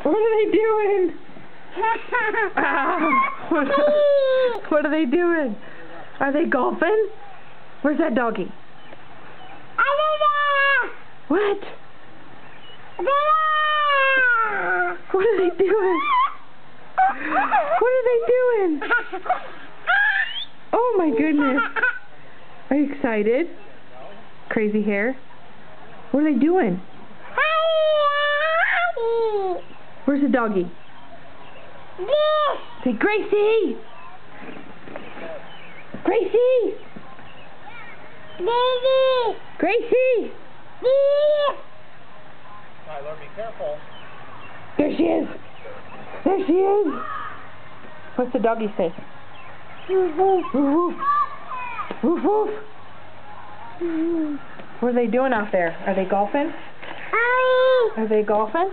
What are they doing? What are they doing? Are they golfing? Where's that doggy? What? What are they doing? What are they doing? Oh my goodness. Are you excited? Crazy hair. What are they doing? Where's the doggy? Say, Gracie! Gracie! Gracie! Tyler, be careful. There she is! There she is! What's the doggy say? Woof woof! Woof woof! Woof woof! What are they doing out there? Are they golfing? Are they golfing?